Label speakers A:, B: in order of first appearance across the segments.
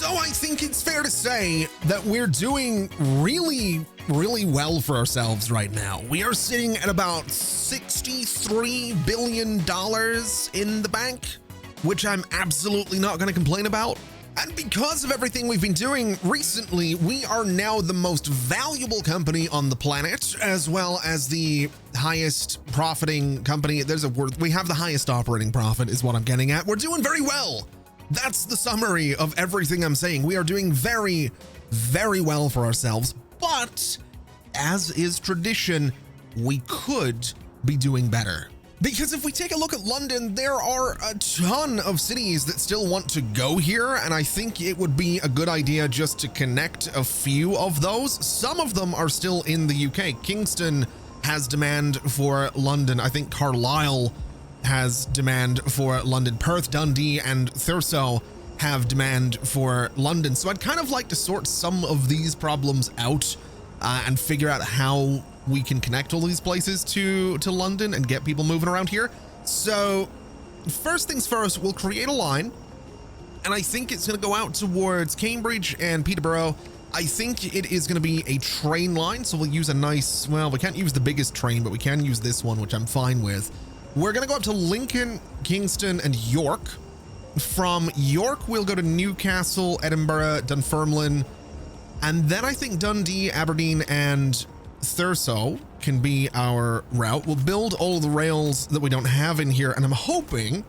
A: So I think it's fair to say that we're doing really well for ourselves right now. We are sitting at about $63 billion in the bank, which I'm absolutely not going to complain about. And because of everything we've been doing recently, we are now the most valuable company on the planet, as well as the highest profiting company. There's a word. We have the highest operating profit is what I'm getting at. We're doing very well. That's the summary of everything I'm saying. We are doing very well for ourselves, but as is tradition, we could be doing better. Because if we take a look at London, there are a ton of cities that still want to go here, and I think it would be a good idea just to connect a few of those. Some of them are still in the UK. Kingston has demand for London. I think Carlisle has demand for London. Perth, Dundee, and Thurso have demand for London. So I'd kind of like to sort some of these problems out and figure out how we can connect all these places to London and get people moving around here. So first things first, we'll create a line, and I think it's going to go out towards Cambridge and Peterborough. I think it is going to be a train line, so we'll use a nice, well, we can't use the biggest train, but we can use this one, which I'm fine with. We're going to go up to Lincoln, Kingston, and York. From York, we'll go to Newcastle, Edinburgh, Dunfermline, and then I think Dundee, Aberdeen, and Thurso can be our route. We'll build all of the rails that we don't have in here, and I'm hoping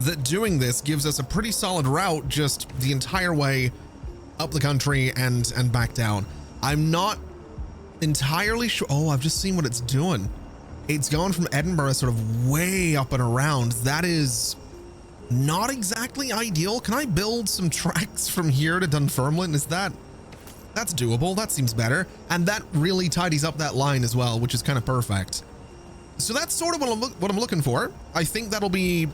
A: that doing this gives us a pretty solid route just the entire way up the country and back down. I'm not entirely sure. Oh, I've just seen what it's doing. It's going from Edinburgh sort of way up and around. That is not exactly ideal. Can I build some tracks from here to Dunfermline? That's doable. That seems better. And that really tidies up that line as well, which is kind of perfect. So that's sort of what I'm looking for. I think that'll be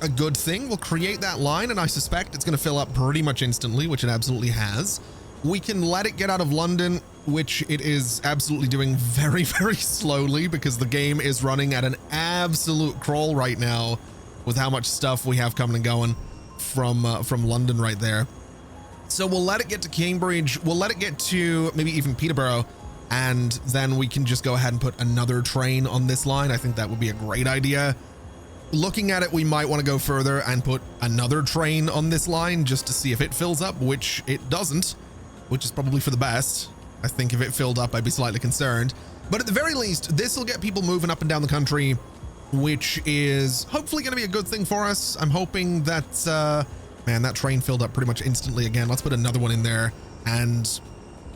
A: a good thing. We'll create that line, and I suspect it's going to fill up pretty much instantly, which it absolutely has. We can let it get out of London, which it is absolutely doing very slowly because the game is running at an absolute crawl right now with how much stuff we have coming and going from London right there. So we'll let it get to Cambridge. We'll let it get to maybe even Peterborough, and then we can just go ahead and put another train on this line. I think that would be a great idea. Looking at it, we might want to go further and put another train on this line just to see if it fills up, which it doesn't, which is probably for the best. I think if it filled up, I'd be slightly concerned. But at the very least, this will get people moving up and down the country, which is hopefully going to be a good thing for us. I'm hoping that, man, that train filled up pretty much instantly again. Let's put another one in there. And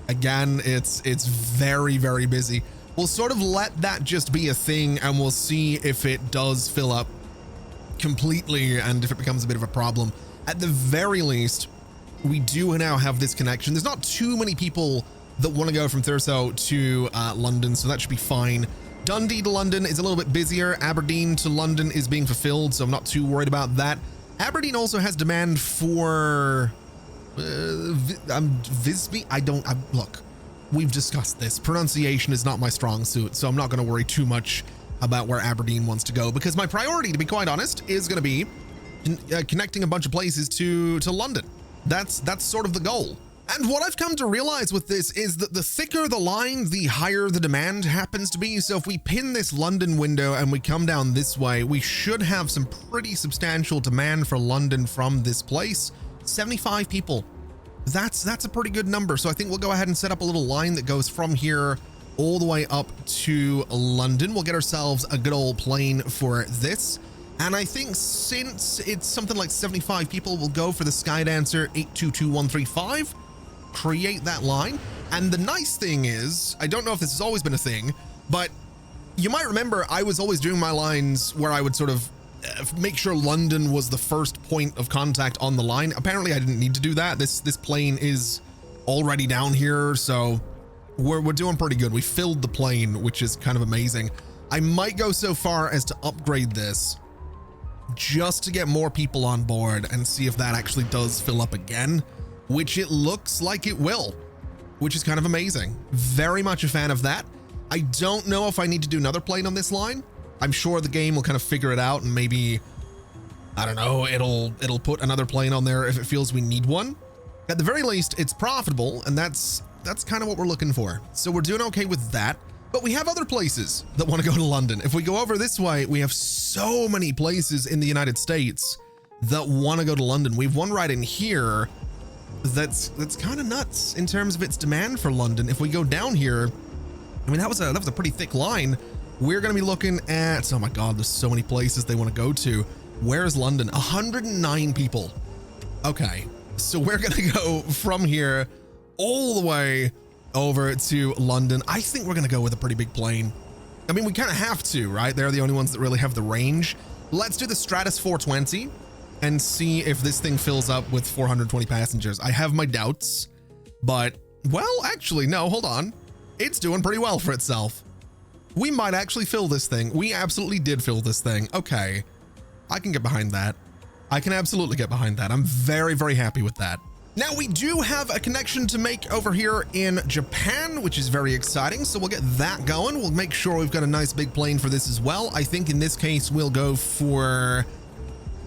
A: again, it's very busy. We'll sort of let that just be a thing, and we'll see if it does fill up completely and if it becomes a bit of a problem. At the very least, we do now have this connection. There's not too many people that want to go from Thurso to London, so that should be fine. Dundee to London is a little bit busier. Aberdeen to London is being fulfilled, so I'm not too worried about that. Aberdeen also has demand for Visby. Look, we've discussed this. Pronunciation is not my strong suit, so I'm not going to worry too much about where Aberdeen wants to go, because my priority, to be quite honest, is going to be connecting a bunch of places to London. That's sort of the goal. And what I've come to realize with this is that the thicker the line, the higher the demand happens to be. So if we pin this London window and we come down this way, we should have some pretty substantial demand for London from this place. 75 people. That's a pretty good number. So I think we'll go ahead and set up a little line that goes from here all the way up to London. We'll get ourselves a good old plane for this. And I think since it's something like 75 people, we'll go for the Skydancer 822135. Create that line. And the nice thing is, I don't know if this has always been a thing, but you might remember I was always doing my lines where I would sort of make sure London was the first point of contact on the line. Apparently I didn't need to do that. This plane is already down here, so we're doing pretty good. We filled the plane, which is kind of amazing. I might go so far as to upgrade this just to get more people on board and see if that actually does fill up again, which it looks like it will, which is kind of amazing. Very much a fan of that. I don't know if I need to do another plane on this line. I'm sure the game will kind of figure it out, and maybe, I don't know, it'll put another plane on there if it feels we need one. At the very least, it's profitable, and that's kind of what we're looking for. So we're doing okay with that. But we have other places that want to go to London. If we go over this way, we have so many places in the United States that want to go to London. We have one right in here that's kind of nuts in terms of its demand for London. If we go down here, I mean, that was a pretty thick line. We're going to be looking at, oh my God, there's so many places they want to go to. Where's London? 109 people. Okay, so we're going to go from here all the way over to London. I think we're going to go with a pretty big plane. I mean, we kind of have to, right? They're the only ones that really have the range. Let's do the Stratus 420 and see if this thing fills up with 420 passengers. I have my doubts, but, well, actually, no, hold on. It's doing pretty well for itself. We might actually fill this thing. We absolutely did fill this thing. Okay, I can get behind that. I can absolutely get behind that. I'm very, very happy with that. Now, we do have a connection to make over here in Japan, which is very exciting. So we'll get that going. We'll make sure we've got a nice big plane for this as well. I think in this case, we'll go for,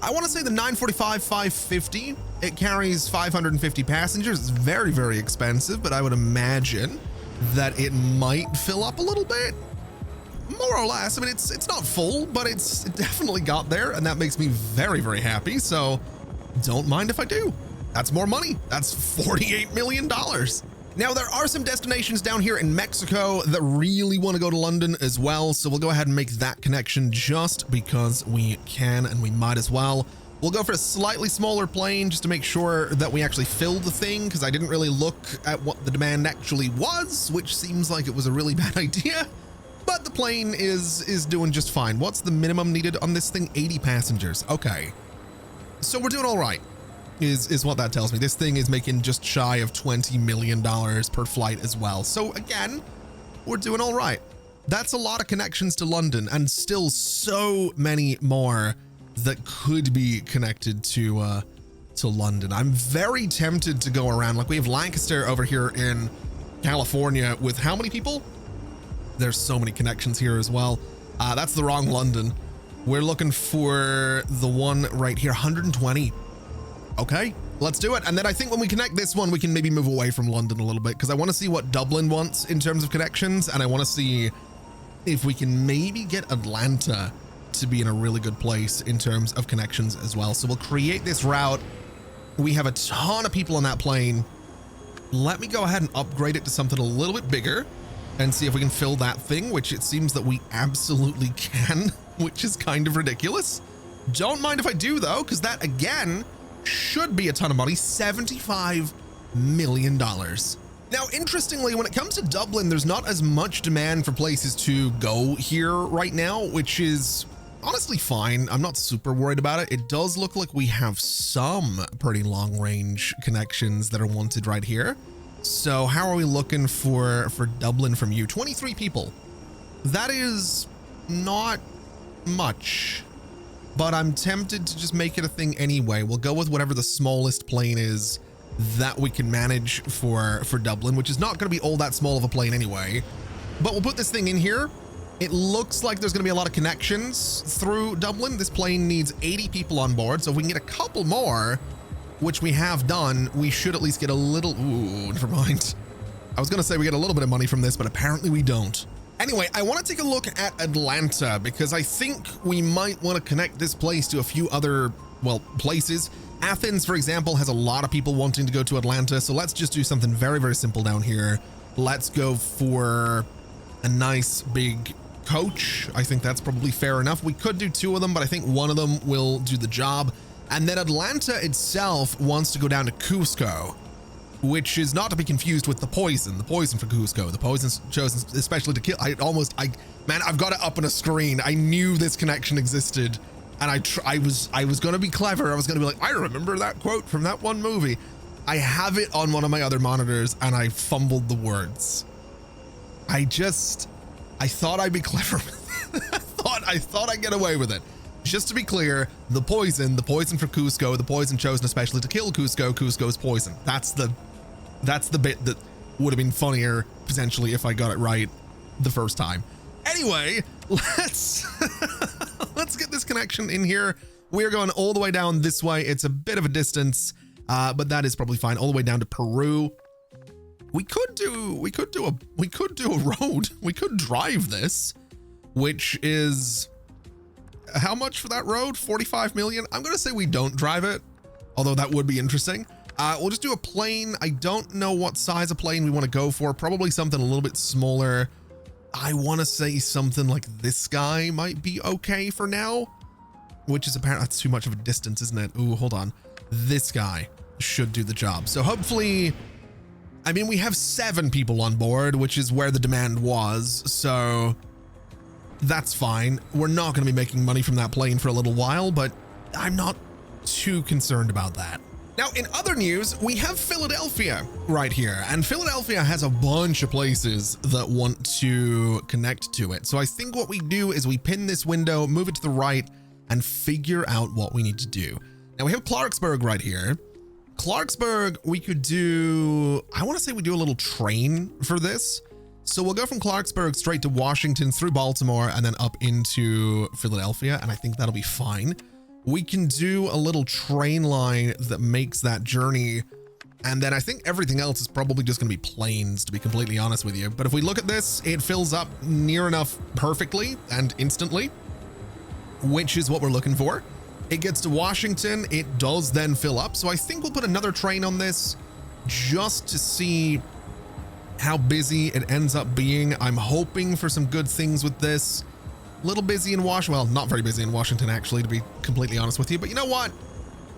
A: I want to say the 945-550. It carries 550 passengers. It's very, very expensive, but I would imagine that it might fill up a little bit. More or less. I mean, it's not full, but it definitely got there, and that makes me very, very happy. So don't mind if I do. That's more money. That's $48 million. Now, there are some destinations down here in Mexico that really want to go to London as well. So we'll go ahead and make that connection just because we can, and we might as well. We'll go for a slightly smaller plane just to make sure that we actually fill the thing, because I didn't really look at what the demand actually was, which seems like it was a really bad idea. But the plane is doing just fine. What's the minimum needed on this thing? 80 passengers. Okay. So we're doing all right. Is what that tells me. This thing is making just shy of $20 million per flight as well. So again, we're doing all right. That's a lot of connections to London, and still so many more that could be connected to London. I'm very tempted to go around. Like, we have Lancaster over here in California with how many people? There's so many connections here as well. That's the wrong London. We're looking for the one right here, 120. Okay, let's do it. And then I think when we connect this one, we can maybe move away from London a little bit, because I want to see what Dublin wants in terms of connections. And I want to see if we can maybe get Atlanta to be in a really good place in terms of connections as well. So we'll create this route. We have a ton of people on that plane. Let me go ahead and upgrade it to something a little bit bigger and see if we can fill that thing, which it seems that we absolutely can, which is kind of ridiculous. Don't mind if I do, though, because that, again, should be a ton of money. $75 million. Now, interestingly, when it comes to Dublin, there's not as much demand for places to go here right now, which is honestly fine. I'm not super worried about it. It does look like we have some pretty long range connections that are wanted right here. So how are we looking for Dublin from you? 23 people. That is not much, but I'm tempted to just make it a thing anyway. We'll go with whatever the smallest plane is that we can manage for Dublin, which is not going to be all that small of a plane anyway. But we'll put this thing in here. It looks like there's going to be a lot of connections through Dublin. This plane needs 80 people on board. So if we can get a couple more, which we have done, we should at least get a little, ooh, never mind. I was going to say we get a little bit of money from this, but apparently we don't. Anyway, I want to take a look at Atlanta, because I think we might want to connect this place to a few other, well, places. Athens, for example, has a lot of people wanting to go to Atlanta. So let's just do something very, very simple down here. Let's go for a nice big coach. I think that's probably fair enough. We could do two of them, but I think one of them will do the job. And then Atlanta itself wants to go down to Cusco, which is not to be confused with the poison for Cusco. The poison's chosen especially to kill. Man, I've got it up on a screen. I knew this connection existed, and I was going to be clever. I was going to be like, I remember that quote from that one movie. I have it on one of my other monitors, and I fumbled the words. I thought I'd be clever. I thought I'd get away with it. Just to be clear, the poison for Cusco, the poison chosen especially to kill Cusco's poison. That's the bit that would have been funnier potentially if I got it right the first time. Anyway, let's get this connection in here. We're going all the way down this way. It's a bit of a distance, but that is probably fine. All the way down to Peru. We could do a road. We could drive this, which is how much for that road? 45 million. I'm going to say we don't drive it, although that would be interesting. We'll just do a plane. I don't know what size of plane we want to go for. Probably something a little bit smaller. I want to say something like this guy might be okay for now, which is apparently that's too much of a distance, isn't it? Ooh, hold on. This guy should do the job. So hopefully, I mean, we have 7 people on board, which is where the demand was. So that's fine. We're not going to be making money from that plane for a little while, but I'm not too concerned about that. Now, in other news, we have Philadelphia right here, and Philadelphia has a bunch of places that want to connect to it. So I think what we do is we pin this window, move it to the right, and figure out what we need to do. Now, we have Clarksburg right here. Clarksburg, we could do, I want to say we do a little train for this. So we'll go from Clarksburg straight to Washington through Baltimore and then up into Philadelphia, and I think that'll be fine. We can do a little train line that makes that journey. And then I think everything else is probably just going to be planes, to be completely honest with you. But if we look at this, it fills up near enough perfectly and instantly, which is what we're looking for. It gets to Washington. It does then fill up. So I think we'll put another train on this just to see how busy it ends up being. I'm hoping for some good things with this. Little busy in well, not very busy in Washington, actually, to be completely honest with you. But you know what?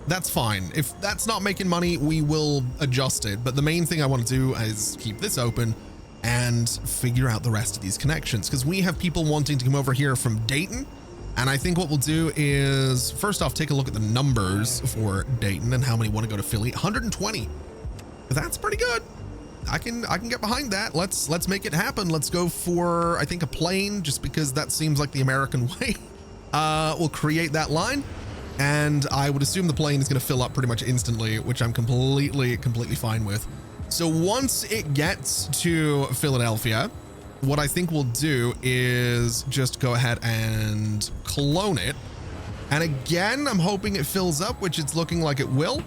A: That's fine. If that's not making money, we will adjust it. But the main thing I want to do is keep this open and figure out the rest of these connections, because we have people wanting to come over here from Dayton. And I think what we'll do is, first off, take a look at the numbers for Dayton and how many want to go to Philly. 120. That's pretty good. I can get behind that. Let's make it happen. Let's go for, I think, a plane, just because that seems like the American way. We'll create that line, and I would assume the plane is going to fill up pretty much instantly, which I'm completely fine with. So once it gets to Philadelphia, what I think we'll do is just go ahead and clone it. And again, I'm hoping it fills up, which it's looking like it will.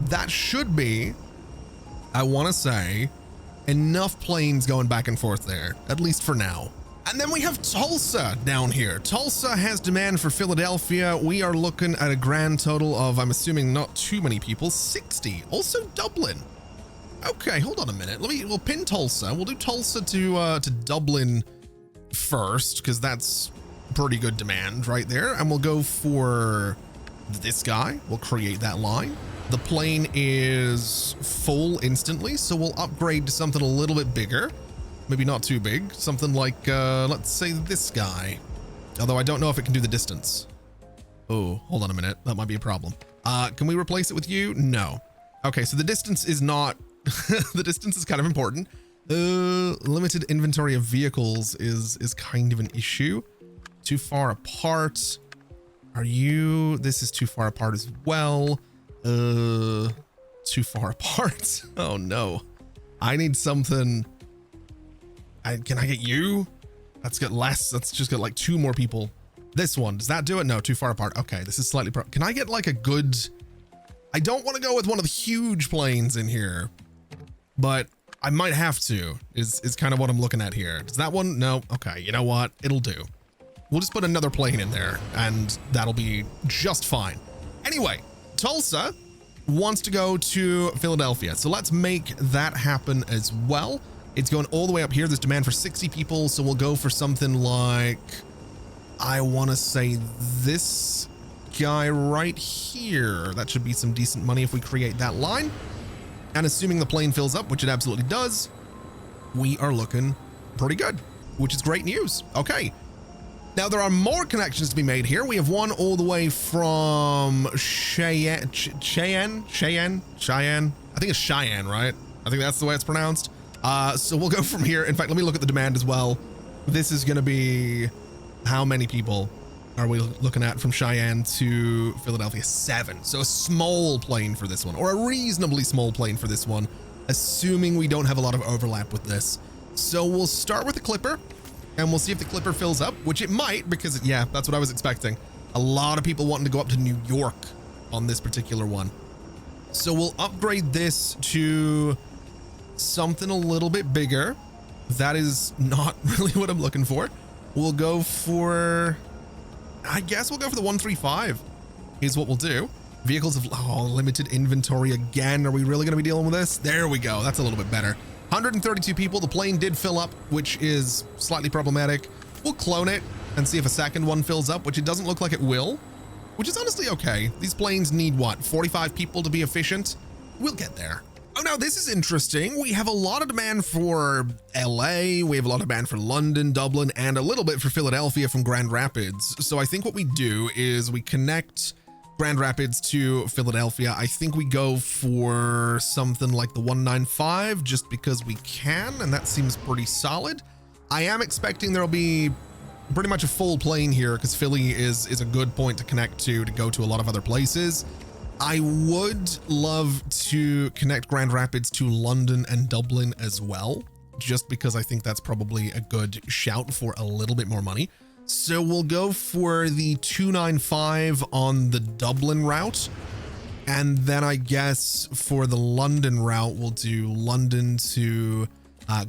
A: That should be, I want to say, enough planes going back and forth there, at least for now. And then we have Tulsa down here. Tulsa has demand for Philadelphia. We are looking at a grand total of, I'm assuming not too many people, 60. Also Dublin. Okay, hold on a minute. We'll pin Tulsa. We'll do Tulsa to Dublin first, because that's pretty good demand right there. And we'll go for this guy. We'll create that line. The plane is full instantly, so we'll upgrade to something a little bit bigger. Maybe not too big. Something like, let's say this guy. Although I don't know if it can do the distance. Oh, hold on a minute. That might be a problem. Can we replace it with you? No. Okay, so the distance is not... the distance is kind of important. Limited inventory of vehicles is kind of an issue. Too far apart. Are you... This is too far apart as well. Too far apart. Oh no. I need something. Can I get you? Let's get less. Let's just get like 2 more people. This one, does that do it? No, too far apart. Okay, this is slightly can I get like a good... I don't want to go with one of the huge planes in here, but I might have to, is kind of what I'm looking at here. Does that one? No. Okay, you know what? It'll do. We'll just put another plane in there and that'll be just fine. Anyway, Tulsa wants to go to Philadelphia. So let's make that happen as well. It's going all the way up here. There's demand for 60 people. So we'll go for something like, I want to say this guy right here. That should be some decent money if we create that line. And assuming the plane fills up, which it absolutely does, we are looking pretty good, which is great news. Okay. Now, there are more connections to be made here. We have one all the way from Cheyenne. I think it's Cheyenne, right? I think that's the way it's pronounced. So we'll go from here. In fact, let me look at the demand as well. This is going to be, how many people are we looking at from Cheyenne to Philadelphia? 7. So a small plane for this one, or a reasonably small plane for this one, assuming we don't have a lot of overlap with this. So we'll start with the Clipper. And we'll see if the Clipper fills up, which it might, because yeah, that's what I was expecting. A lot of people wanting to go up to New York on this particular one. So we'll upgrade this to something a little bit bigger. That is not really what I'm looking for. We'll go for, I guess we'll go for the 135 is what we'll do. Vehicles of limited inventory again. Are we really going to be dealing with this? There we go. That's a little bit better. 132 people. The plane did fill up, which is slightly problematic. We'll clone it and see if a second one fills up, which it doesn't look like it will, which is honestly okay. These planes need what? 45 people to be efficient? We'll get there. Oh, now this is interesting. We have a lot of demand for LA. We have a lot of demand for London, Dublin, and a little bit for Philadelphia from Grand Rapids. So I think what we do is we connect Grand Rapids to Philadelphia. I think we go for something like the 195 just because we can, and that seems pretty solid. I am expecting there'll be pretty much a full plane here because Philly is a good point to connect to go to a lot of other places. I would love to connect Grand Rapids to London and Dublin as well, just because I think that's probably a good shout for a little bit more money. So we'll go for the 295 on the Dublin route. And then I guess for the London route, we'll do London to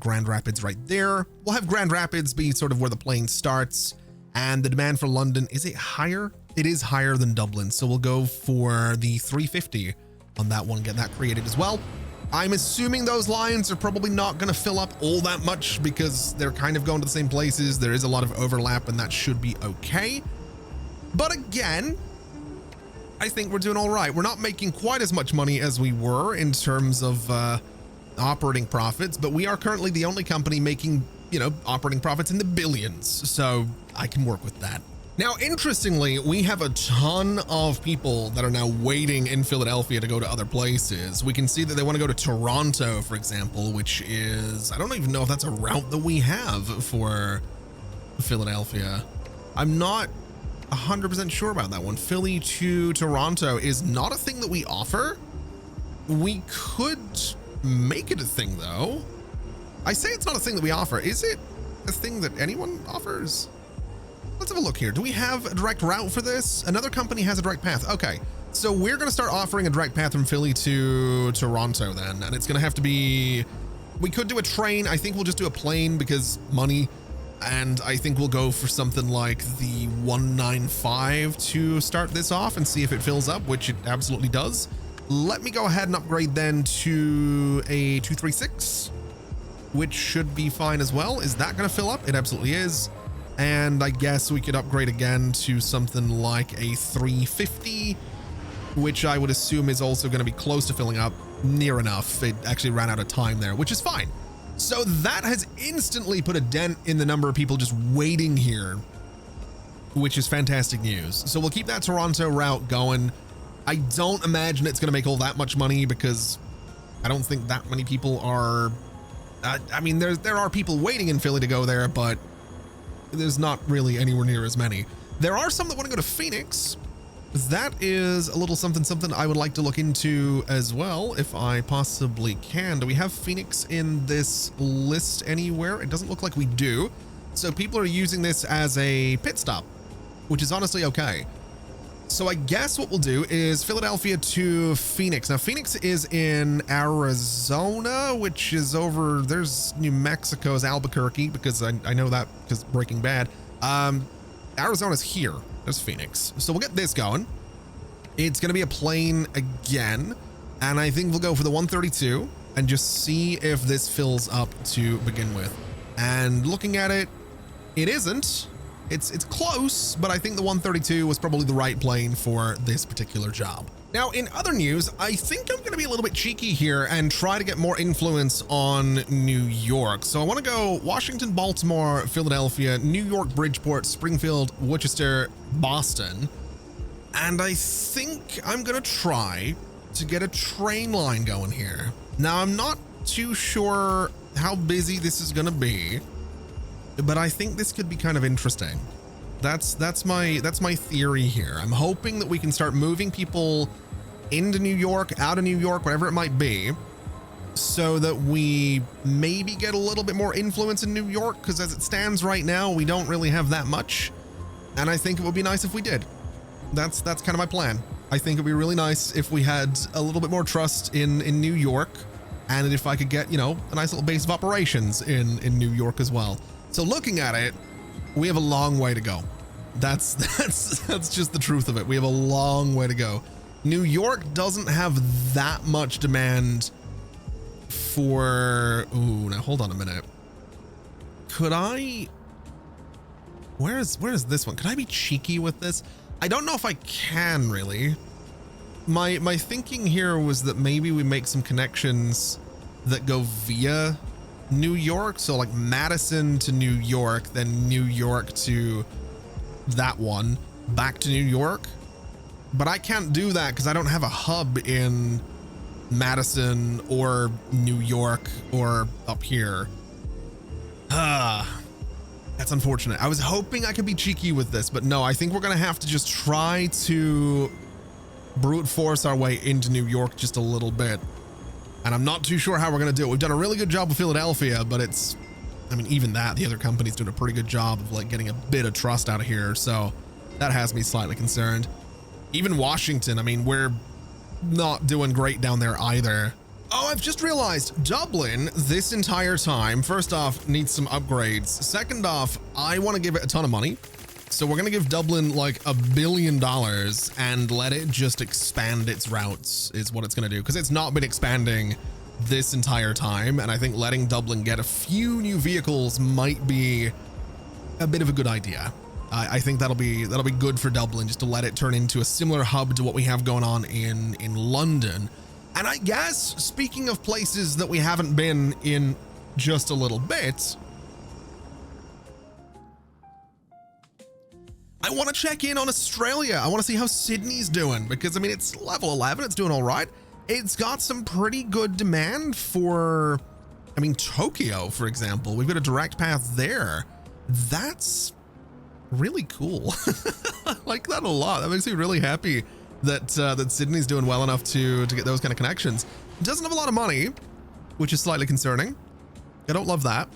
A: Grand Rapids right there. We'll have Grand Rapids be sort of where the plane starts. And the demand for London, is it higher? It is higher than Dublin. So we'll go for the 350 on that one, get that created as well. I'm assuming those lines are probably not going to fill up all that much because they're kind of going to the same places. There is a lot of overlap and that should be okay. But again, I think we're doing all right. We're not making quite as much money as we were in terms of operating profits, but we are currently the only company making, operating profits in the billions. So I can work with that. Now, interestingly, we have a ton of people that are now waiting in Philadelphia to go to other places. We can see that they want to go to Toronto, for example, which is, I don't even know if that's a route that we have for Philadelphia. I'm not 100% sure about that one. Philly to Toronto is not a thing that we offer. We could make it a thing, though. I say it's not a thing that we offer. Is it a thing that anyone offers? Let's have a look here. Do we have a direct route for this? Another company has a direct path. Okay, so we're going to start offering a direct path from Philly to Toronto then. And it's going to have to be, we could do a train. I think we'll just do a plane because money. And I think we'll go for something like the 195 to start this off and see if it fills up, which it absolutely does. Let me go ahead and upgrade then to a 236, which should be fine as well. Is that going to fill up? It absolutely is. And I guess we could upgrade again to something like a 350, which I would assume is also going to be close to filling up, near enough. It actually ran out of time there, which is fine. So that has instantly put a dent in the number of people just waiting here, which is fantastic news. So we'll keep that Toronto route going. I don't imagine it's going to make all that much money because I don't think that many people are, I mean, there are people waiting in Philly to go there, but there's not really anywhere near as many. There are some that want to go to Phoenix. That is a little something I would like to look into as well, if I possibly can. Do we have Phoenix in this list anywhere? It doesn't look like we do. So people are using this as a pit stop, which is honestly okay. So I guess what we'll do is Philadelphia to Phoenix. Now, Phoenix is in Arizona, which is over, there's New Mexico's Albuquerque, because I know that because Breaking Bad. Arizona's here. There's Phoenix. So we'll get this going. It's going to be a plane again. And I think we'll go for the 132 and just see if this fills up to begin with. And looking at it, it isn't. It's close, but I think the 132 was probably the right plane for this particular job. Now, in other news, I think I'm going to be a little bit cheeky here and try to get more influence on New York. So I want to go Washington, Baltimore, Philadelphia, New York, Bridgeport, Springfield, Worcester, Boston. And I think I'm going to try to get a train line going here. Now, I'm not too sure how busy this is going to be, but I think this could be kind of interesting. That's my theory here. I'm hoping that we can start moving people into New York, out of New York, whatever it might be, so that we maybe get a little bit more influence in New York, because as it stands right now, we don't really have that much. And I think it would be nice if we did. That's kind of my plan. I think it'd be really nice if we had a little bit more trust in New York, and if I could get, you know, a nice little base of operations in New York as well. So looking at it, we have a long way to go. That's just the truth of it. We have a long way to go. New York doesn't have that much demand for, ooh, now hold on a minute. Could I, where is this one? Could I be cheeky with this? I don't know if I can really. My thinking here was that maybe we make some connections that go via New York. So like Madison to New York, then New York to that one, back to New York. But I can't do that because I don't have a hub in Madison or New York or up here. That's unfortunate. I was hoping I could be cheeky with this, but no, I think we're going to have to just try to brute force our way into New York just a little bit. And I'm not too sure how we're going to do it. We've done a really good job with Philadelphia, but it's, I mean, even that, the other company's doing a pretty good job of like getting a bit of trust out of here. So that has me slightly concerned. Even Washington, I mean, we're not doing great down there either. Oh, I've just realized Dublin this entire time, first off, needs some upgrades. Second off, I want to give it a ton of money. So we're going to give Dublin like $1 billion and let it just expand its routes is what it's going to do. Because it's not been expanding this entire time. And I think letting Dublin get a few new vehicles might be a bit of a good idea. I think that'll be good for Dublin, just to let it turn into a similar hub to what we have going on in London. And I guess, speaking of places that we haven't been in just a little bit, I want to check in on Australia. I want to see how Sydney's doing, because I mean, it's level 11, it's doing all right. It's got some pretty good demand for, I mean, Tokyo, for example. We've got a direct path there. That's really cool. I like that a lot. That makes me really happy that that Sydney's doing well enough to get those kind of connections. It doesn't have a lot of money, which is slightly concerning. I don't love that.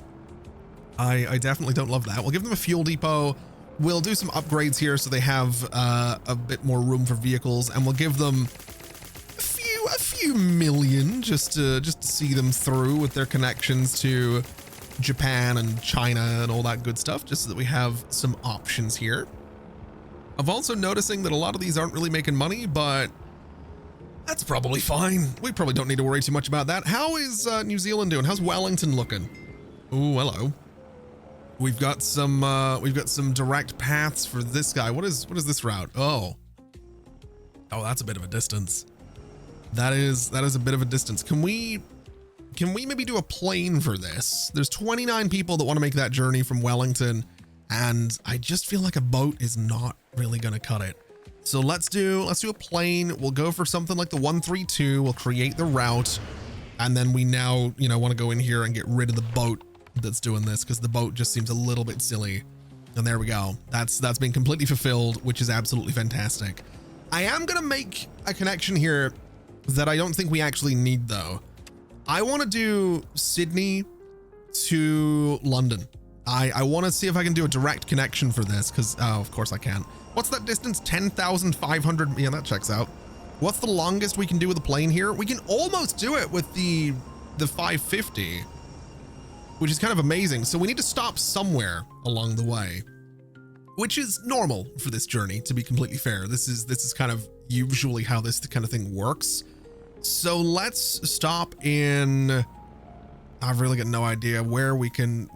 A: I definitely don't love that. We'll give them a fuel depot. We'll do some upgrades here so they have a bit more room for vehicles, and we'll give them a few million just to see them through with their connections to Japan and China and all that good stuff, just so that we have some options here. I'm also noticing that a lot of these aren't really making money, but that's probably fine. We probably don't need to worry too much about that. How is New Zealand doing? How's Wellington looking? Oh, hello. We've got some direct paths for this guy. What is this route? Oh, that's a bit of a distance. That is a bit of a distance. Can we maybe do a plane for this? There's 29 people that want to make that journey from Wellington, and I just feel like a boat is not really going to cut it. So let's do a plane. We'll go for something like the 132. We'll create the route, and then we now, you know, want to go in here and get rid of the boat that's doing this, because the boat just seems a little bit silly. And there we go. That's been completely fulfilled, which is absolutely fantastic. I am going to make a connection here that I don't think we actually need, though. I want to do Sydney to London. I want to see if I can do a direct connection for this, because, oh, of course I can. What's that distance? 10,500. Yeah, that checks out. What's the longest we can do with a plane here? We can almost do it with the 550, which is kind of amazing. So we need to stop somewhere along the way, which is normal for this journey, to be completely fair. This is kind of usually how this kind of thing works. So let's stop in, I've really got no idea where we can,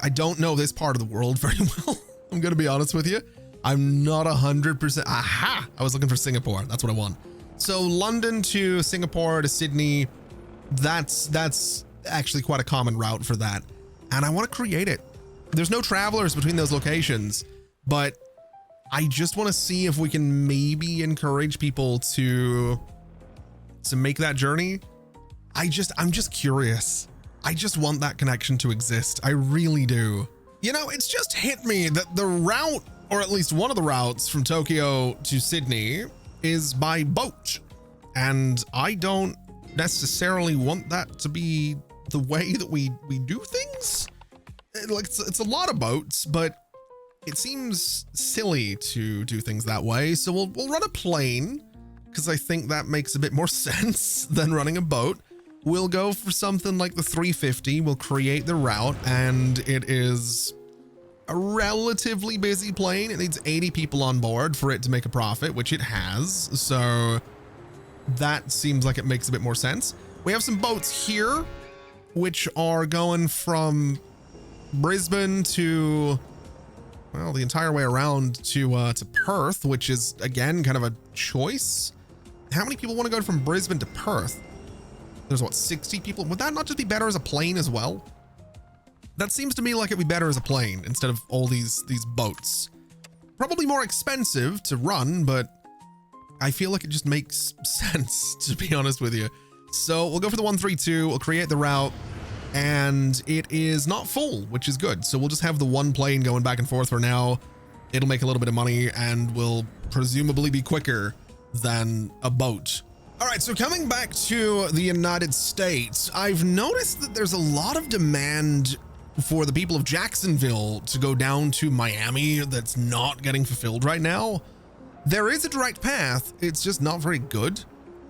A: I don't know this part of the world very well. I'm going to be honest with you. I'm not 100%. Aha! I was looking for Singapore. That's what I want. So London to Singapore to Sydney, that's actually quite a common route for that. And I want to create it. There's no travelers between those locations, but I just want to see if we can maybe encourage people to make that journey. I'm just curious. I just want that connection to exist. I really do. You know, it's just hit me that the route, or at least one of the routes from Tokyo to Sydney, is by boat. And I don't necessarily want that to be the way that we do things. Like, it's a lot of boats, but it seems silly to do things that way. So we'll run a plane, because I think that makes a bit more sense than running a boat. We'll go for something like the 350. We'll create the route, and it is a relatively busy plane. It needs 80 people on board for it to make a profit, which it has. So that seems like it makes a bit more sense. We have some boats here, which are going from Brisbane to, well, the entire way around to Perth, which is, again, kind of a choice. How many people want to go from Brisbane to Perth? There's what, 60 people? Would that not just be better as a plane as well? That seems to me like it'd be better as a plane instead of all these boats. Probably more expensive to run, but I feel like it just makes sense, to be honest with you. So we'll go for the 132, we'll create the route, and it is not full, which is good. So we'll just have the one plane going back and forth for now. It'll make a little bit of money and will presumably be quicker than a boat. All right, so coming back to the United States, I've noticed that there's a lot of demand for the people of Jacksonville to go down to Miami that's not getting fulfilled right now. There is a direct path, it's just not very good.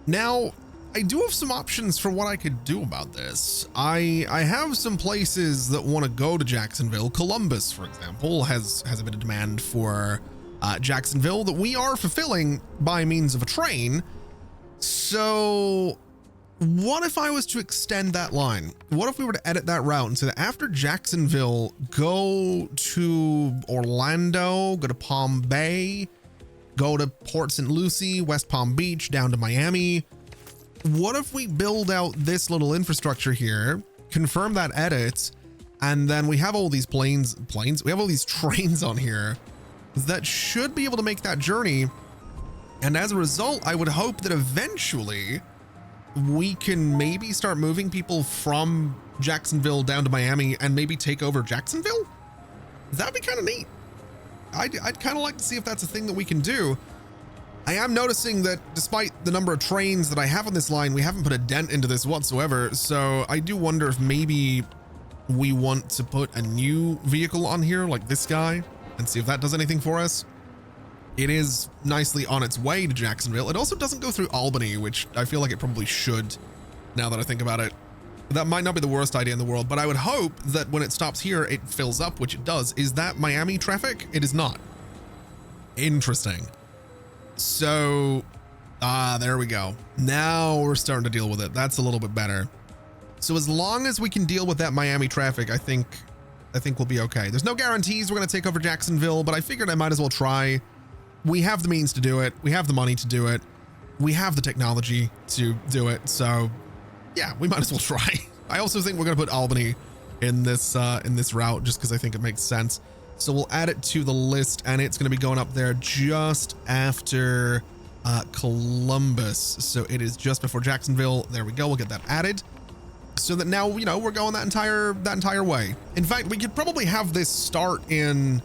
A: Now, I do have some options for what I could do about this. I have some places that want to go to Jacksonville. Columbus, for example, has a bit of demand for Jacksonville that we are fulfilling by means of a train. So what if I was to extend that line? What if we were to edit that route and say that after Jacksonville, go to Orlando, go to Palm Bay, go to Port St. Lucie, West Palm Beach, down to Miami? What if we build out this little infrastructure here, confirm that edit, and then we have all these we have all these trains on here that should be able to make that journey. And as a result, I would hope that eventually we can maybe start moving people from Jacksonville down to Miami and maybe take over Jacksonville. That'd be kind of neat. I'd kind of like to see if that's a thing that we can do. I am noticing that despite the number of trains that I have on this line, we haven't put a dent into this whatsoever. So I do wonder if maybe we want to put a new vehicle on here like this guy and see if that does anything for us. It is nicely on its way to Jacksonville. It also doesn't go through Albany, which I feel like it probably should now that I think about it. That might not be the worst idea in the world, but I would hope that when it stops here, it fills up, which it does. Is that Miami traffic? It is not. Interesting. So, there we go. Now we're starting to deal with it. That's a little bit better. So as long as we can deal with that Miami traffic, I think we'll be okay. There's no guarantees we're going to take over Jacksonville, but I figured I might as well try. We have the means to do it. We have the money to do it. We have the technology to do it. So yeah, we might as well try. I also think we're going to put Albany in this route just because I think it makes sense. So we'll add it to the list, and it's going to be going up there just after Columbus. So it is just before Jacksonville. There we go. We'll get that added so that now, you know, we're going that entire way. In fact, we could probably have this start in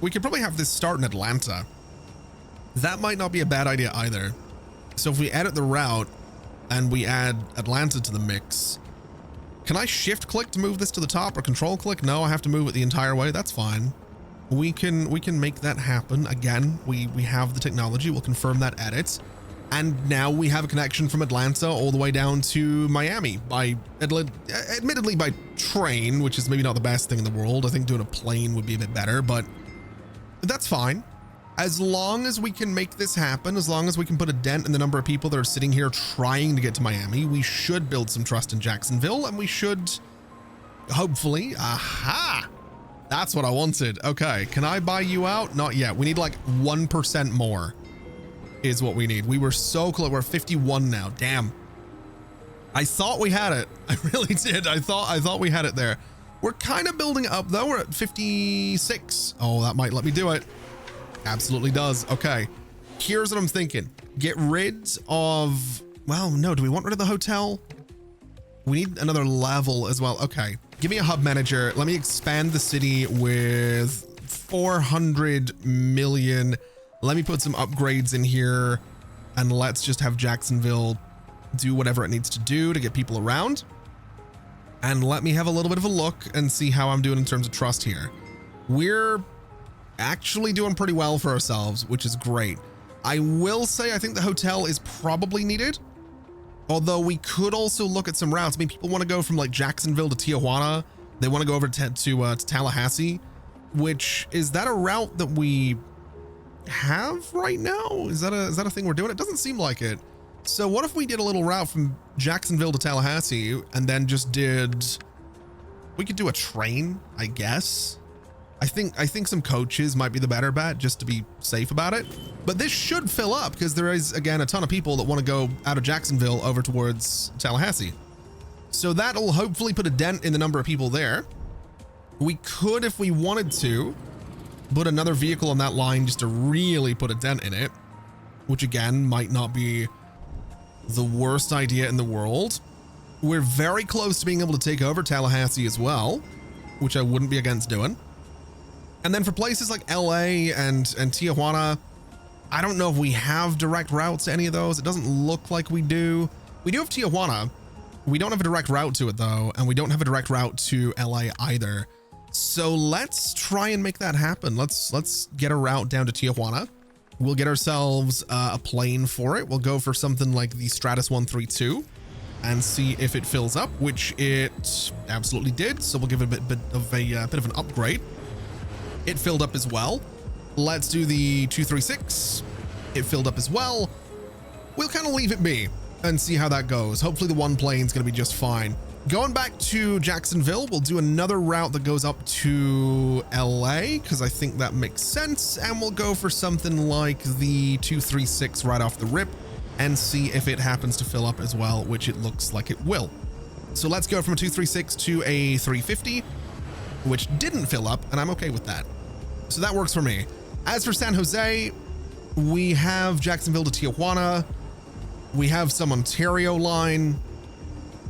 A: Atlanta. That might not be a bad idea either. So if we edit the route and we add Atlanta to the mix, can I shift click to move this to the top or control click? No, I have to move it the entire way. That's fine. We can make that happen. Again, we have the technology. We'll confirm that edit. And now we have a connection from Atlanta all the way down to Miami admittedly by train, which is maybe not the best thing in the world. I think doing a plane would be a bit better, but that's fine. As long as we can make this happen, as long as we can put a dent in the number of people that are sitting here trying to get to Miami, we should build some trust in Jacksonville, and we should hopefully, aha, that's what I wanted. Okay, can I buy you out? Not yet. We need like 1% more is what we need. We were so close. We're 51 now. Damn. I thought we had it. I really did. I thought we had it there. We're kind of building up though. We're at 56. Oh, that might let me do it. Absolutely does. Okay. Here's what I'm thinking. Get rid of, well, no, do we want rid of the hotel? We need another level as well. Okay. Give me a hub manager. Let me expand the city with 400 million. Let me put some upgrades in here, and let's just have Jacksonville do whatever it needs to do to get people around. And let me have a little bit of a look and see how I'm doing in terms of trust here. We're actually doing pretty well for ourselves, which is great. I will say I think the hotel is probably needed, although we could also look at some routes. I mean, people want to go from like Jacksonville to Tijuana. They want to go over to Tallahassee, which is that a route that we have right now? Is that a thing we're doing? It doesn't seem like it. So what if we did a little route from Jacksonville to Tallahassee and then just we could do a train, I guess. I think some coaches might be the better bet just to be safe about it. But this should fill up because there is, again, a ton of people that want to go out of Jacksonville over towards Tallahassee. So that'll hopefully put a dent in the number of people there. We could, if we wanted to, put another vehicle on that line just to really put a dent in it, which again might not be the worst idea in the world. We're very close to being able to take over Tallahassee as well, which I wouldn't be against doing. And then for places like LA and Tijuana, I don't know if we have direct routes to any of those. It doesn't look like we do. We do have Tijuana. We don't have a direct route to it though, and we don't have a direct route to LA either. So let's try and make that happen. Let's get a route down to Tijuana. We'll get ourselves a plane for it. We'll go for something like the Stratus 132 and see if it fills up, which it absolutely did. So we'll give it a bit of an upgrade. It filled up as well. Let's do the 236. It filled up as well. We'll kind of leave it be and see how that goes. Hopefully the one plane's going to be just fine. Going back to Jacksonville, we'll do another route that goes up to LA because I think that makes sense. And we'll go for something like the 236 right off the rip and see if it happens to fill up as well, which it looks like it will. So let's go from a 236 to a 350, which didn't fill up, and I'm okay with that. So that works for me. As for San Jose, we have Jacksonville to Tijuana. We have some Ontario line.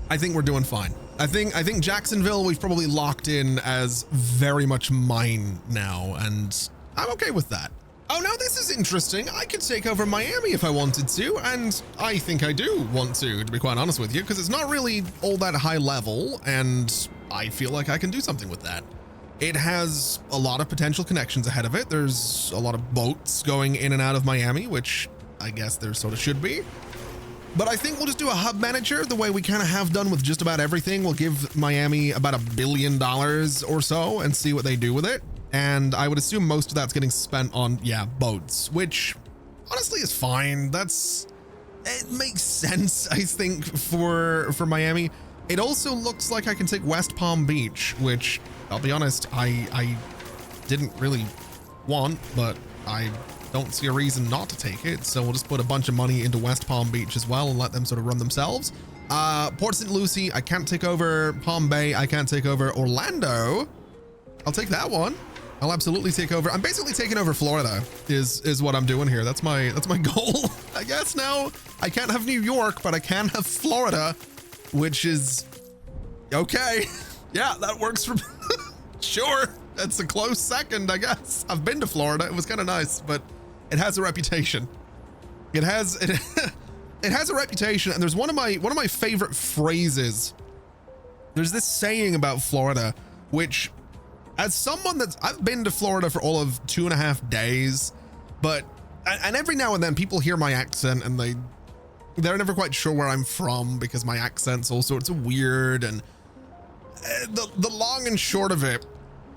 A: I think we're doing fine. I think Jacksonville we've probably locked in as very much mine now, and I'm okay with that. Oh, now this is interesting. I could take over Miami if I wanted to, and I think I do want to be quite honest with you, because it's not really all that high level, and I feel like I can do something with that. It has a lot of potential connections ahead of it. There's a lot of boats going in and out of Miami, which I guess there sort of should be. But I think we'll just do a hub manager the way we kind of have done with just about everything. We'll give Miami about $1 billion or so and see what they do with it. And I would assume most of that's getting spent on, boats, which honestly is fine. It makes sense, I think, for Miami. It also looks like I can take West Palm Beach, which I'll be honest, I didn't really want, but I don't see a reason not to take it. So we'll just put a bunch of money into West Palm Beach as well and let them sort of run themselves. Port St. Lucie, I can't take over. Palm Bay, I can't take over. Orlando, I'll take that one. I'll absolutely take over. I'm basically taking over Florida is what I'm doing here. That's my goal, I guess. Now I can't have New York, but I can have Florida, which is okay. Yeah, that works for sure. That's a close second, I guess. I've been to Florida. It was kind of nice, but it has a reputation. It has a reputation, and there's one of my favorite phrases. There's this saying about Florida, which, as someone I've been to Florida for all of 2.5 days, but and every now and then people hear my accent and they're never quite sure where I'm from because my accent's all sorts of weird. And the long and short of it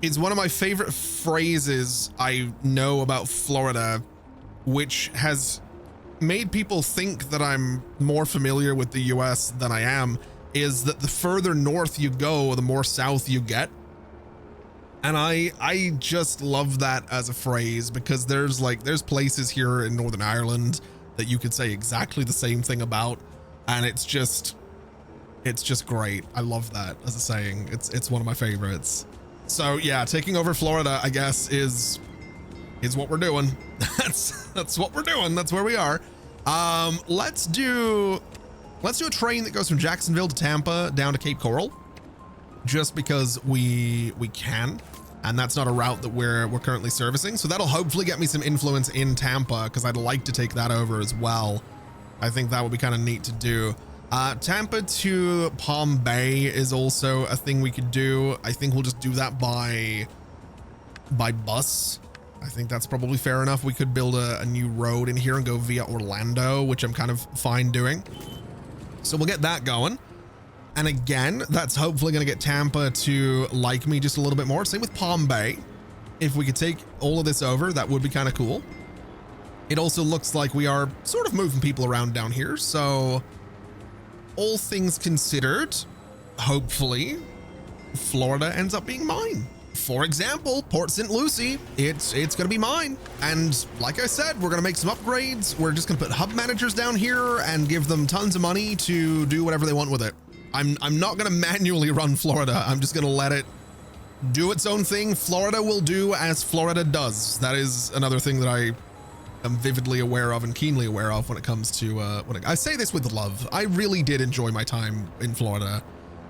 A: is one of my favorite phrases I know about Florida, which has made people think that I'm more familiar with the US than I am, is that the further north you go, the more south you get. And I just love that as a phrase, because there's places here in Northern Ireland that you could say exactly the same thing about, and it's just great. I love that as a saying. It's one of my favorites. So yeah, taking over Florida, I guess, is what we're doing. That's what we're doing. That's where we are. Let's do a train that goes from Jacksonville to Tampa down to Cape Coral, just because we can, and that's not a route that we're currently servicing. So that'll hopefully get me some influence in Tampa, because I'd like to take that over as well. I think that would be kind of neat to do. Tampa to Palm Bay is also a thing we could do. I think we'll just do that by bus, I think that's probably fair enough. We could build a new road in here and go via Orlando, which I'm kind of fine doing. So we'll get that going. And again, that's hopefully going to get Tampa to like me just a little bit more. Same with Palm Bay. If we could take all of this over, that would be kind of cool. It also looks like we are sort of moving people around down here. So all things considered, hopefully Florida ends up being mine. For example, Port St. Lucie, it's going to be mine. And like I said, we're going to make some upgrades. We're just going to put hub managers down here and give them tons of money to do whatever they want with it. I'm not going to manually run Florida. I'm just going to let it do its own thing. Florida will do as Florida does. That is another thing that I am vividly aware of and keenly aware of when it comes to, I say this with love. I really did enjoy my time in Florida,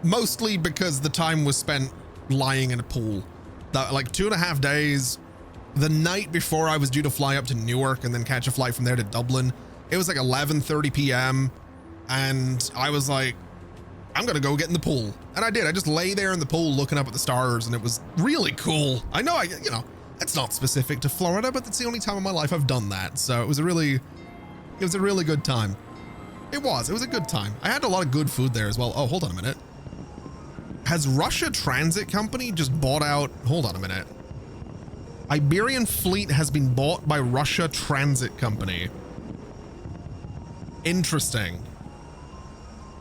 A: mostly because the time was spent lying in a pool. That, like 2.5 days, the night before I was due to fly up to Newark and then catch a flight from there to Dublin. It was like 11:30 p.m. and I was like, I'm gonna go get in the pool. And I did. I just lay there in the pool looking up at the stars, and it was really cool. I know, it's not specific to Florida, but it's the only time in my life I've done that. So it was a really good time. It was a good time. I had a lot of good food there as well. Oh, hold on a minute. Has Russia Transit Company just bought out? Hold on a minute. Iberian Fleet has been bought by Russia Transit Company. Interesting.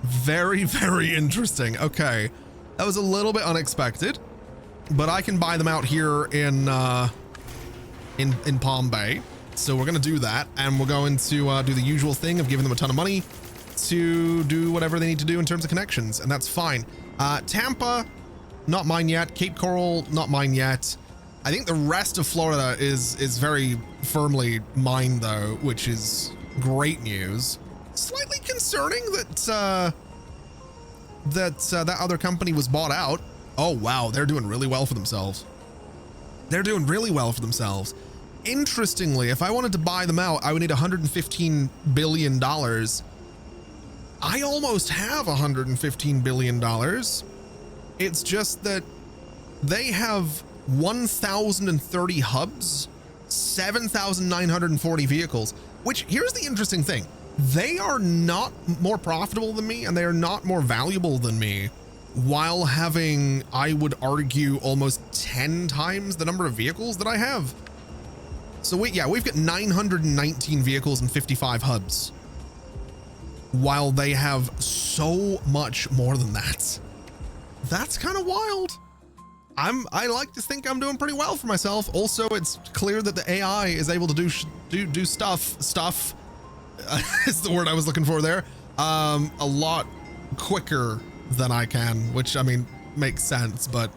A: Very, very interesting. Okay. That was a little bit unexpected, but I can buy them out here in Palm Bay. So we're going to do that. And we're going to do the usual thing of giving them a ton of money to do whatever they need to do in terms of connections. And that's fine. Tampa, not mine yet. Cape Coral, not mine yet. I think the rest of Florida is very firmly mine though, which is great news. Slightly concerning that that other company was bought out. Oh wow, they're doing really well for themselves. They're doing really well for themselves. Interestingly, if I wanted to buy them out, I would need $115 billion. I almost have $115 billion. It's just that they have 1,030 hubs, 7,940 vehicles, which here's the interesting thing. They are not more profitable than me and they are not more valuable than me while having, I would argue, almost 10 times the number of vehicles that I have. So we've got 919 vehicles and 55 hubs, while they have so much more than that. That's kind of wild. I like to think I'm doing pretty well for myself. Also, it's clear that the AI is able to do stuff is the word I was looking for there, a lot quicker than I can, which I mean makes sense, but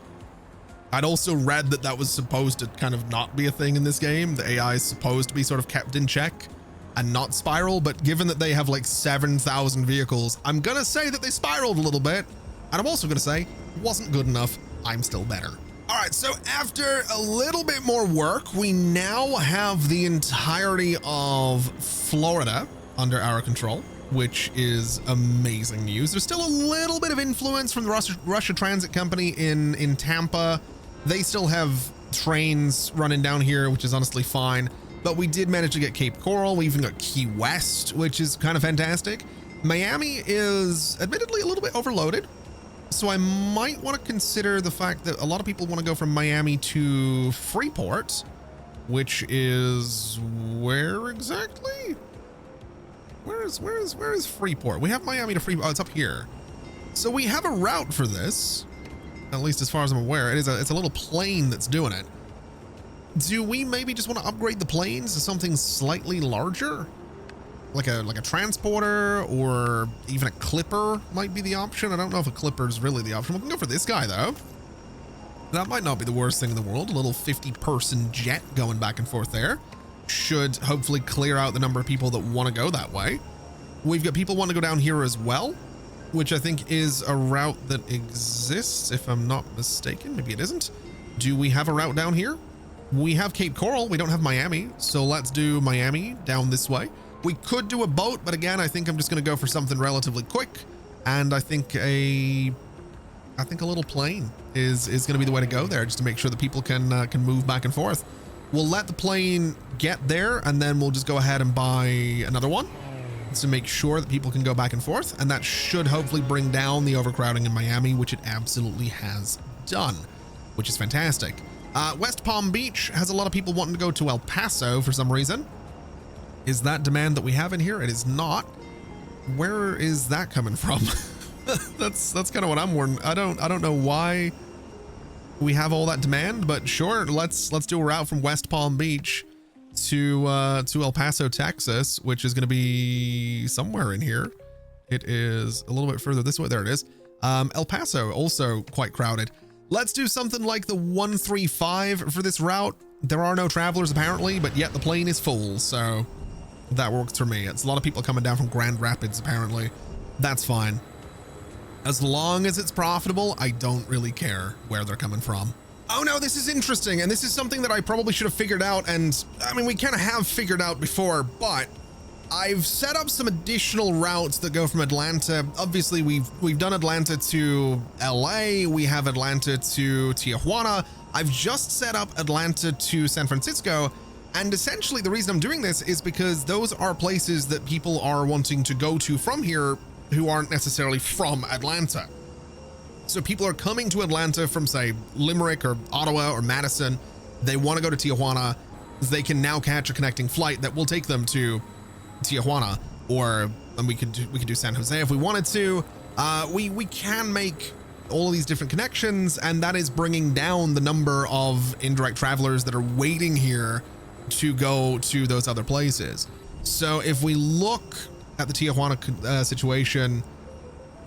A: I'd also read that was supposed to kind of not be a thing in this game. The AI is supposed to be sort of kept in check and not spiral, but given that they have like 7,000 vehicles, I'm gonna say that they spiraled a little bit, and I'm also gonna say wasn't good enough. I'm still better. All right, so after a little bit more work, we now have the entirety of Florida under our control, which is amazing news. There's still a little bit of influence from the Russia Transit Company in Tampa. They still have trains running down here, which is honestly fine. But we did manage to get Cape Coral. We even got Key West, which is kind of fantastic. Miami is admittedly a little bit overloaded. So I might want to consider the fact that a lot of people want to go from Miami to Freeport, which is where exactly? Where is Freeport? We have Miami to Freeport. Oh, it's up here. So we have a route for this, at least as far as I'm aware. It's a little plane that's doing it. Do we maybe just want to upgrade the planes to something slightly larger? Like a transporter, or even a clipper might be the option. I don't know if a clipper is really the option. We can go for this guy though. That might not be the worst thing in the world. A little 50-person jet going back and forth there should hopefully clear out the number of people that want to go that way. We've got people wanting to go down here as well, which I think is a route that exists, if I'm not mistaken. Maybe it isn't. Do we have a route down here? We have Cape Coral. We don't have Miami. So let's do Miami down this way. We could do a boat, but again, I think I'm just going to go for something relatively quick. And I think a little plane is going to be the way to go there, just to make sure that people can move back and forth. We'll let the plane get there, and then we'll just go ahead and buy another one to make sure that people can go back and forth. And that should hopefully bring down the overcrowding in Miami, which it absolutely has done, which is fantastic. West Palm Beach has a lot of people wanting to go to El Paso for some reason. Is that demand that we have in here? It is not. Where is that coming from? That's kind of what I'm wondering. I don't know why we have all that demand, but sure, let's do a route from West Palm Beach to El Paso, Texas, which is going to be somewhere in here. It is a little bit further this way. There it is. El Paso, also quite crowded. Let's do something like the 135 for this route. There are no travelers apparently, but yet the plane is full, so that works for me. It's a lot of people coming down from Grand Rapids apparently. That's fine. As long as it's profitable, I don't really care where they're coming from. Oh no, this is interesting, and this is something that I probably should have figured out, and I mean, we kind of have figured out before, but I've set up some additional routes that go from Atlanta. Obviously, we've done Atlanta to LA, we have Atlanta to Tijuana. I've just set up Atlanta to San Francisco, and essentially the reason I'm doing this is because those are places that people are wanting to go to from here who aren't necessarily from Atlanta. So people are coming to Atlanta from, say, Limerick or Ottawa or Madison. They want to go to Tijuana. They can now catch a connecting flight that will take them to Tijuana, and we could do San Jose if we wanted to. We can make all of these different connections, and that is bringing down the number of indirect travelers that are waiting here to go to those other places. So if we look at the Tijuana situation,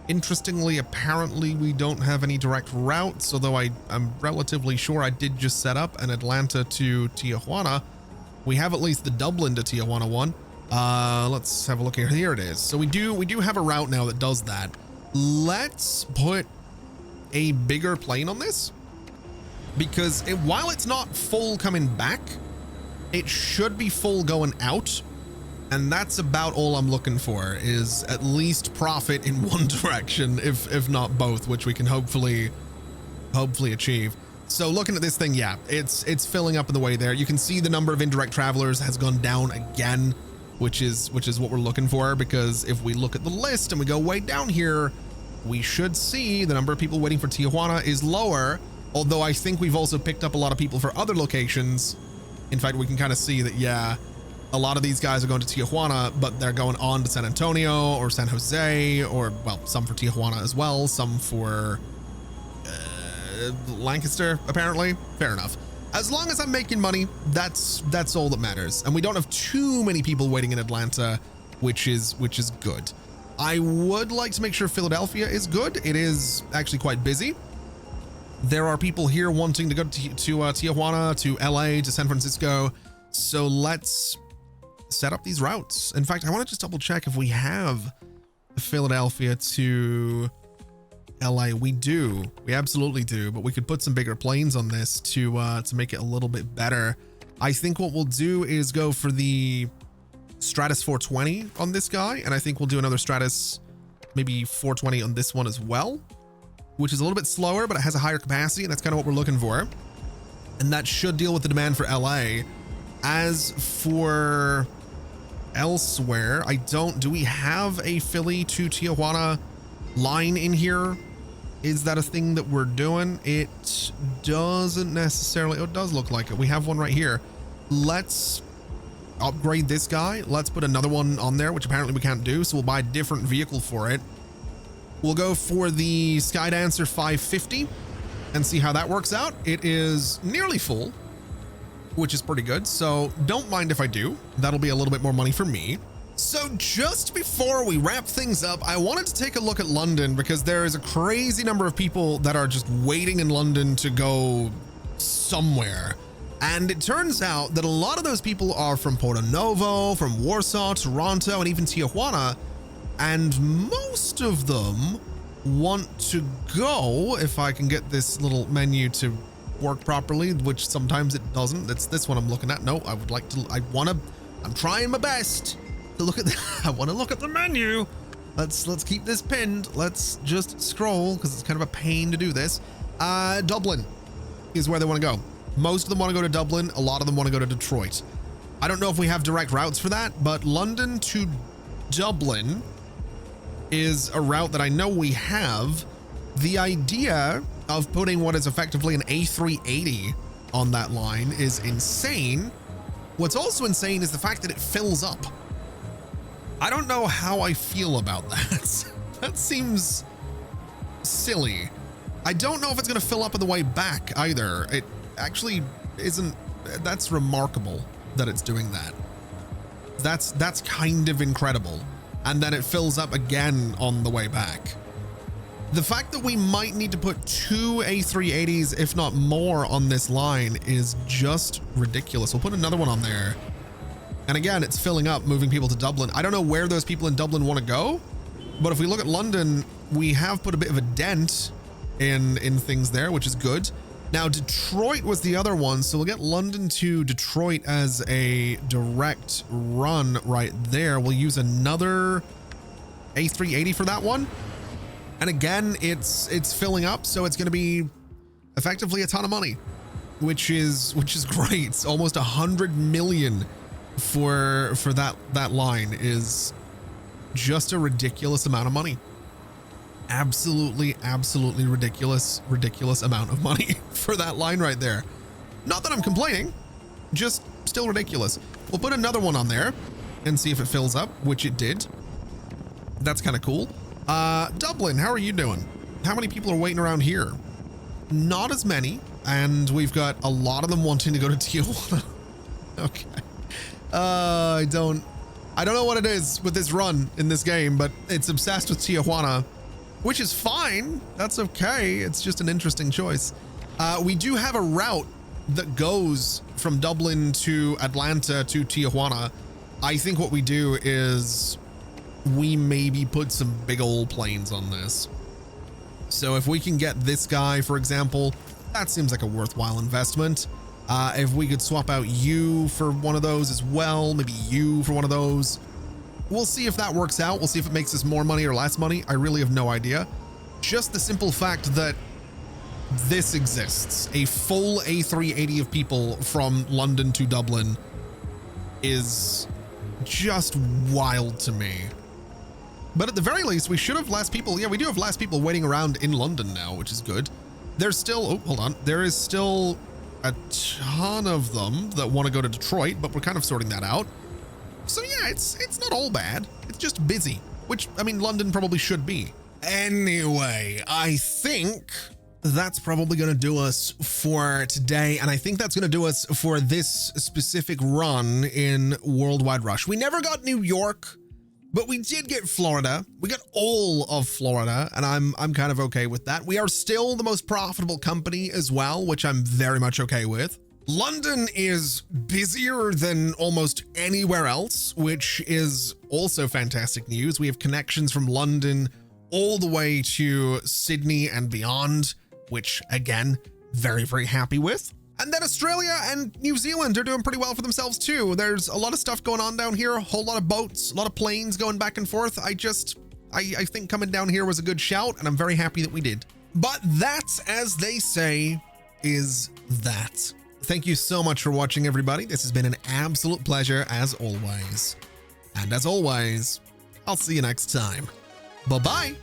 A: interestingly, apparently we don't have any direct routes, although I'm relatively sure I did just set up an Atlanta to Tijuana. We have at least the Dublin to Tijuana one. Let's have a look here. Here it is. So we do have a route now that does that. Let's put a bigger plane on this, because while it's not full coming back, it should be full going out. And that's about all I'm looking for, is at least profit in one direction, if not both, which we can hopefully achieve. So looking at this thing, yeah, it's filling up in the way there. You can see the number of indirect travelers has gone down again, which is what we're looking for, because if we look at the list and we go way down here, we should see the number of people waiting for Tijuana is lower, although I think we've also picked up a lot of people for other locations. In fact, we can kind of see that, yeah, a lot of these guys are going to Tijuana, but they're going on to San Antonio or San Jose, or, well, some for Tijuana as well, some for Lancaster, apparently. Fair enough. As long as I'm making money, that's all that matters. And we don't have too many people waiting in Atlanta, which is good. I would like to make sure Philadelphia is good. It is actually quite busy. There are people here wanting to go to Tijuana, to LA, to San Francisco. So let's set up these routes. In fact, I want to just double check if we have Philadelphia to LA. We do. We absolutely do, but we could put some bigger planes on this to make it a little bit better. I think what we'll do is go for the Stratus 420 on this guy, and I think we'll do another Stratus maybe 420 on this one as well, which is a little bit slower, but it has a higher capacity, and that's kind of what we're looking for. And that should deal with the demand for LA. As for elsewhere, do we have a Philly to Tijuana line in here? Is that a thing that we're doing? It doesn't necessarily. Oh, it does look like it. We have one right here. Let's upgrade this guy. Let's put another one on there, which apparently we can't do. So we'll buy a different vehicle for it. We'll go for the Skydancer 550 and see how that works out. It is nearly full, which is pretty good. So don't mind if I do. That'll be a little bit more money for me. So just before we wrap things up, I wanted to take a look at London, because there is a crazy number of people that are just waiting in London to go somewhere. And it turns out that a lot of those people are from Porto Novo, from Warsaw, Toronto, and even Tijuana. And most of them want to go, if I can get this little menu to work properly, which sometimes it doesn't. That's this one I'm looking at. No, I'm trying my best to look at I want to look at the menu. Let's keep this pinned. Let's just scroll, because it's kind of a pain to do this. Dublin is where they want to go. Most of them want to go to Dublin. A lot of them want to go to Detroit. I don't know if we have direct routes for that, but London to Dublin is a route that I know we have. The idea of putting what is effectively an A380 on that line is insane. What's also insane is the fact that it fills up. I don't know how I feel about that. That seems silly. I don't know if it's going to fill up on the way back either. It actually isn't. That's remarkable that it's doing that. That's kind of incredible. And then it fills up again on the way back. The fact that we might need to put 2 A380s, if not more, on this line is just ridiculous. We'll put another one on there. And again, it's filling up, moving people to Dublin. I don't know where those people in Dublin want to go, but if we look at London, we have put a bit of a dent in things there, which is good. Now, Detroit was the other one, so we'll get London to Detroit as a direct run right there. We'll use another A380 for that one. And again, it's filling up, so it's going to be effectively a ton of money, which is great. It's almost 100 million for that line is just a ridiculous amount of money. Absolutely ridiculous amount of money for that line right there. Not that I'm complaining, just still ridiculous. We'll put another one on there and see if it fills up, which it did. That's kind of cool. Dublin, how are you doing? How many people are waiting around here? Not as many, and we've got a lot of them wanting to go to Tijuana. Okay. I don't know what it is with this run in this game, but it's obsessed with Tijuana, which is fine. That's okay. It's just an interesting choice. We do have a route that goes from Dublin to Atlanta to Tijuana. I think what we do is we maybe put some big old planes on this. So if we can get this guy, for example, that seems like a worthwhile investment. If we could swap out you for one of those as well, maybe you for one of those. We'll see if that works out. We'll see if it makes us more money or less money. I really have no idea. Just the simple fact that this exists, a full A380 of people from London to Dublin, is just wild to me. But at the very least, we should have less people. Yeah, we do have less people waiting around in London now, which is good. There's still, oh, hold on. There is still a ton of them that want to go to Detroit, but we're kind of sorting that out. So yeah, it's not all bad. It's just busy, which, I mean, London probably should be. Anyway, I think that's probably going to do us for today. And I think that's going to do us for this specific run in Worldwide Rush. We never got New York, but we did get Florida. We got all of Florida, and I'm kind of okay with that. We are still the most profitable company as well, which I'm very much okay with. London is busier than almost anywhere else, which is also fantastic news. We have connections from London all the way to Sydney and beyond, which again, very happy with. And then Australia and New Zealand are doing pretty well for themselves too. There's a lot of stuff going on down here, a whole lot of boats, a lot of planes going back and forth. I think coming down here was a good shout, and I'm very happy that we did. But that, as they say, is that. Thank you so much for watching, everybody. This has been an absolute pleasure as always. And as always, I'll see you next time. Bye-bye.